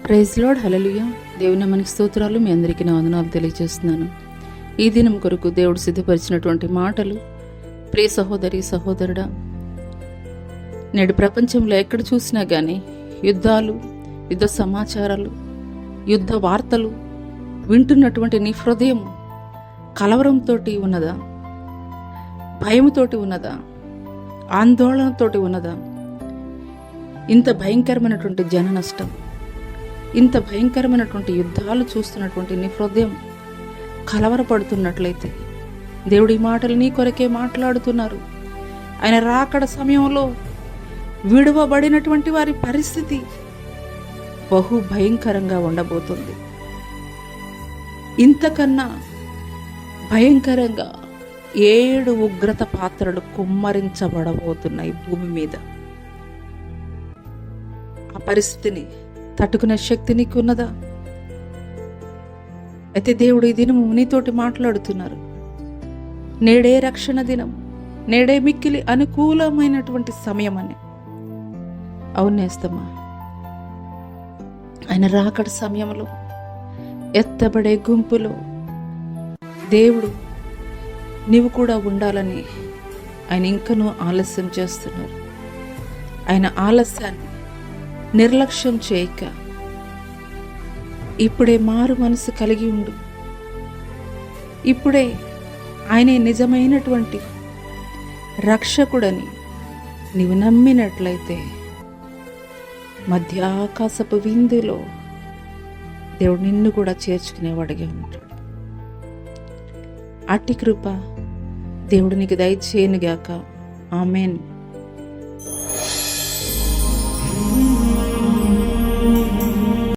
Praise lord, హల్లెలూయా. దేవుని మనకి స్తోత్రాలు. మీ అందరికీ నా వందనాలు తెలియజేస్తున్నాను. ఈ దినం కొరకు దేవుడు సిద్ధపరిచినటువంటి మాటలు, ప్రియ సహోదరి సహోదరుడా, నేడు ప్రపంచంలో ఎక్కడ చూసినా కానీ యుద్ధాలు, యుద్ధ సమాచారాలు, యుద్ధ వార్తలు వింటున్నటువంటి నీ హృదయం కలవరంతో ఉన్నదా? భయముతోటి ఉన్నదా? ఆందోళనతోటి ఉన్నదా? ఇంత భయంకరమైనటువంటి జన నష్టం, ఇంత భయంకరమైనటువంటి యుద్ధాలు చూస్తున్నటువంటి నీ హృదయం కలవరపడుతున్నట్లయితే దేవుడు ఈ మాటలు నీ కొరకే మాట్లాడుతున్నారు. ఆయన రాకడ సమయంలో విడువబడినటువంటి వారి పరిస్థితి బహు భయంకరంగా ఉండబోతుంది. ఇంతకన్నా భయంకరంగా 7 ఉగ్రత పాత్రలు కుమ్మరించబడబోతున్నాయి భూమి మీద. ఆ పరిస్థితిని తట్టుకునే శక్తి నీకు ఉన్నదా? అయితే దేవుడు ఈ దినము నీతోటి మాట్లాడుతున్నారు. నేడే రక్షణ దినం, నేడే మిక్కిలి అనుకూలమైనటువంటి సమయం అని. అవునేస్తమ్మా, ఆయన రాకడ సమయంలో ఎత్తబడే గుంపులో దేవుడు నీవు కూడా ఉండాలని ఆయన ఇంకనూ ఆలస్యం చేస్తున్నారు. ఆయన ఆలస్యాన్ని నిర్లక్ష్యం చేయక ఇప్పుడే మారు మనసు కలిగి ఉండు. ఇప్పుడే ఆయనే నిజమైనటువంటి రక్షకుడని నీవు నమ్మినట్లయితే మధ్యాకాశపు విందులో దేవుడు నిన్ను కూడా చేర్చుకునేవాడిగా ఉంటాడు. అట్టి కృప దేవుడు నీకు దయచేయనుగాక. ఆమెన్.